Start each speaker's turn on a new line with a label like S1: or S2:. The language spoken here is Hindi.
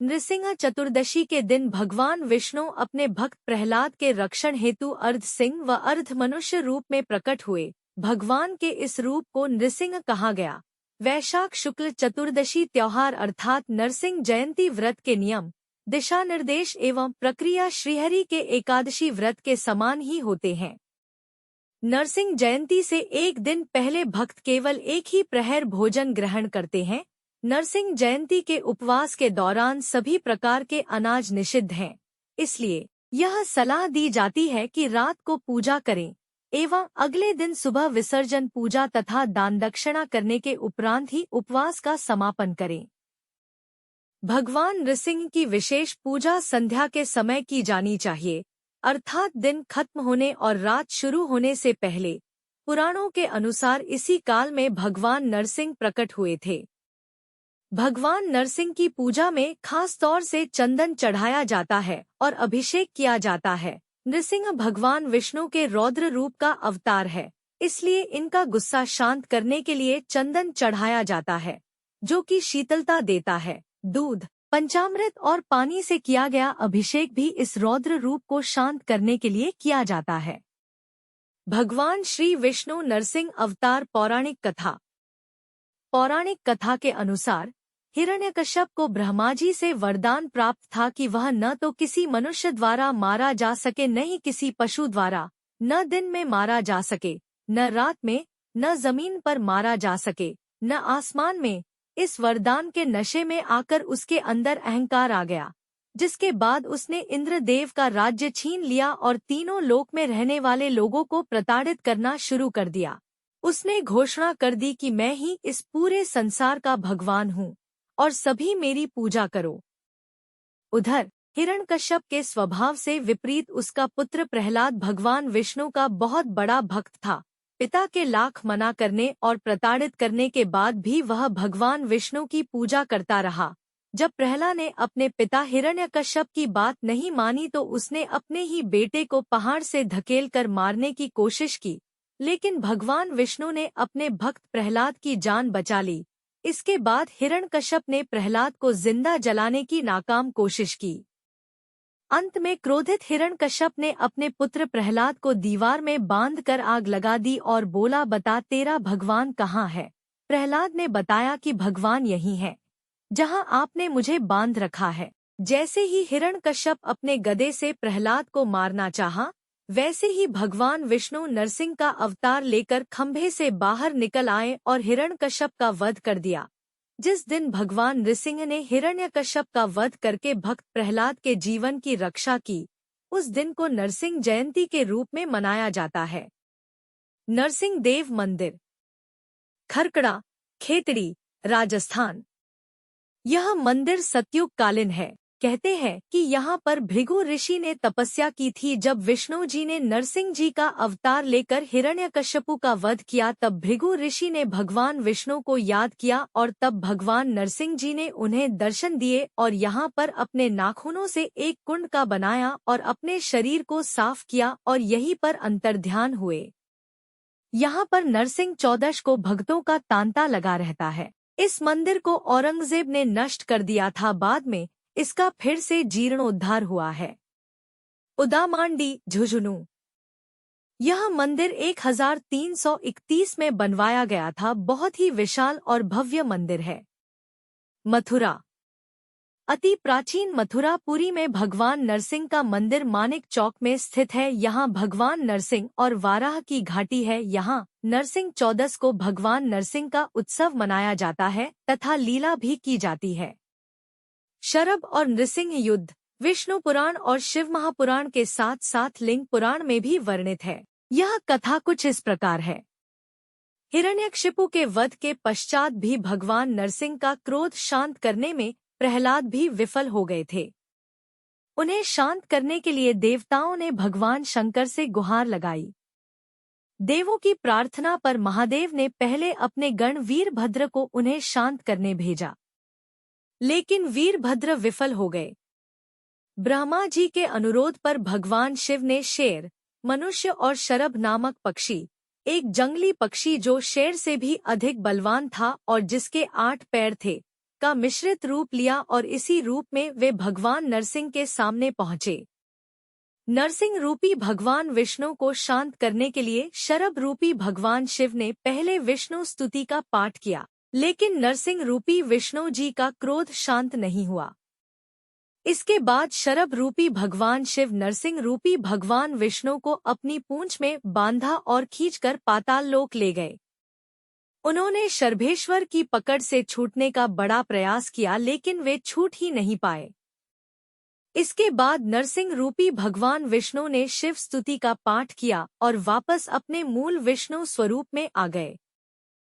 S1: नृसिंह चतुर्दशी के दिन भगवान विष्णु अपने भक्त प्रहलाद के रक्षण हेतु अर्ध सिंह व अर्ध मनुष्य रूप में प्रकट हुए। भगवान के इस रूप को नृसिंह कहा गया। वैशाख शुक्ल चतुर्दशी त्योहार अर्थात नरसिंह जयंती व्रत के नियम, दिशा निर्देश एवं प्रक्रिया श्रीहरि के एकादशी व्रत के समान ही होते हैं। नरसिंह जयंती से एक दिन पहले भक्त केवल एक ही प्रहर भोजन ग्रहण करते हैं। नरसिंह जयंती के उपवास के दौरान सभी प्रकार के अनाज निषिद्ध हैं, इसलिए यह सलाह दी जाती है कि रात को पूजा करें एवं अगले दिन सुबह विसर्जन पूजा तथा दान दक्षिणा करने के उपरांत ही उपवास का समापन करें। भगवान नृसिंह की विशेष पूजा संध्या के समय की जानी चाहिए, अर्थात दिन खत्म होने और रात शुरू होने से पहले। पुराणों के अनुसार इसी काल में भगवान नरसिंह प्रकट हुए थे। भगवान नरसिंह की पूजा में खास तौर से चंदन चढ़ाया जाता है और अभिषेक किया जाता है। नृसिंह भगवान विष्णु के रौद्र रूप का अवतार है, इसलिए इनका गुस्सा शांत करने के लिए चंदन चढ़ाया जाता है, जो कि शीतलता देता है। दूध, पंचामृत और पानी से किया गया अभिषेक भी इस रौद्र रूप को शांत करने के लिए किया जाता है। भगवान श्री विष्णु नरसिंह अवतार पौराणिक कथा। पौराणिक कथा के अनुसार हिरण्यकश्यप को ब्रह्मा जी से वरदान प्राप्त था कि वह न तो किसी मनुष्य द्वारा मारा जा सके, न ही किसी पशु द्वारा, न दिन में मारा जा सके, न रात में, न जमीन पर मारा जा सके, न आसमान में। इस वरदान के नशे में आकर उसके अंदर अहंकार आ गया, जिसके बाद उसने इंद्रदेव का राज्य छीन लिया और तीनों लोक में रहने वाले लोगों को प्रताड़ित करना शुरू कर दिया। उसने घोषणा कर दी कि मैं ही इस पूरे संसार का भगवान हूँ और सभी मेरी पूजा करो। उधर हिरण्यकश्यप के स्वभाव से विपरीत उसका पुत्र प्रहलाद भगवान विष्णु का बहुत बड़ा भक्त था। पिता के लाख मना करने और प्रताड़ित करने के बाद भी वह भगवान विष्णु की पूजा करता रहा। जब प्रहलाद ने अपने पिता हिरण्यकश्यप की बात नहीं मानी तो उसने अपने ही बेटे को पहाड़ से धकेल कर मारने की कोशिश की, लेकिन भगवान विष्णु ने अपने भक्त प्रहलाद की जान बचा ली। इसके बाद हिरण्यकश्यप ने प्रहलाद को जिंदा जलाने की नाकाम कोशिश की। अंत में क्रोधित हिरण्यकश्यप ने अपने पुत्र प्रहलाद को दीवार में बांधकर आग लगा दी और बोला, बता तेरा भगवान कहाँ है? प्रहलाद ने बताया कि भगवान यही है, जहाँ आपने मुझे बांध रखा है। जैसे ही हिरण्यकश्यप अपने गदे से प्रहलाद को मारना चाहा, वैसे ही भगवान विष्णु नरसिंह का अवतार लेकर खंभे से बाहर निकल आए और हिरण्यकश्यप का वध कर दिया। जिस दिन भगवान नृसिंह ने हिरण्यकश्यप का वध करके भक्त प्रहलाद के जीवन की रक्षा की, उस दिन को नरसिंह जयंती के रूप में मनाया जाता है। नरसिंह देव मंदिर, खरकड़ा, खेतड़ी, राजस्थान। यह मंदिर सतयुग कालीन है। कहते हैं कि यहाँ पर भृगु ऋषि ने तपस्या की थी। जब विष्णु जी ने नरसिंह जी का अवतार लेकर हिरण्यकश्यपु का वध किया, तब भृगु ऋषि ने भगवान विष्णु को याद किया और तब भगवान नरसिंह जी ने उन्हें दर्शन दिए और यहाँ पर अपने नाखूनों से एक कुंड का बनाया और अपने शरीर को साफ किया और यहीं पर अंतर्ध्यान हुए। यहाँ पर नरसिंह चौदश को भक्तों का तांता लगा रहता है। इस मंदिर को औरंगजेब ने नष्ट कर दिया था, बाद में इसका फिर से जीर्णोद्धार हुआ है। उदामांडी, झुंझुनू। यह मंदिर 1331 में बनवाया गया था। बहुत ही विशाल और भव्य मंदिर है। मथुरा। अति प्राचीन मथुरापुरी में भगवान नरसिंह का मंदिर मानिक चौक में स्थित है। यहाँ भगवान नरसिंह और वाराह की घाटी है। यहाँ नरसिंह चौदस को भगवान नरसिंह का उत्सव मनाया जाता है तथा लीला भी की जाती है। शरभ और नृसिंह युद्ध विष्णु पुराण और शिव महापुराण के साथ साथ लिंग पुराण में भी वर्णित है। यह कथा कुछ इस प्रकार है। हिरण्यकशिपु के वध के पश्चात भी भगवान नरसिंह का क्रोध शांत करने में प्रहलाद भी विफल हो गए थे। उन्हें शांत करने के लिए देवताओं ने भगवान शंकर से गुहार लगाई। देवों की प्रार्थना पर महादेव ने पहले अपने गण वीरभद्र को उन्हें शांत करने भेजा, लेकिन वीरभद्र विफल हो गए। ब्रह्मा जी के अनुरोध पर भगवान शिव ने शेर, मनुष्य और शरभ नामक पक्षी, एक जंगली पक्षी जो शेर से भी अधिक बलवान था और जिसके 8 पैर थे, का मिश्रित रूप लिया और इसी रूप में वे भगवान नरसिंह के सामने पहुँचे। नरसिंह रूपी भगवान विष्णु को शांत करने के लिए शरभ रूपी भगवान शिव ने पहले विष्णु स्तुति का पाठ किया, लेकिन नरसिंह रूपी विष्णु जी का क्रोध शांत नहीं हुआ। इसके बाद शरभ रूपी भगवान शिव नरसिंह रूपी भगवान विष्णु को अपनी पूंछ में बांधा और खींचकर पाताल लोक ले गए। उन्होंने शर्भेश्वर की पकड़ से छूटने का बड़ा प्रयास किया, लेकिन वे छूट ही नहीं पाए। इसके बाद नरसिंह रूपी भगवान विष्णु ने शिव स्तुति का पाठ किया और वापस अपने मूल विष्णु स्वरूप में आ गए।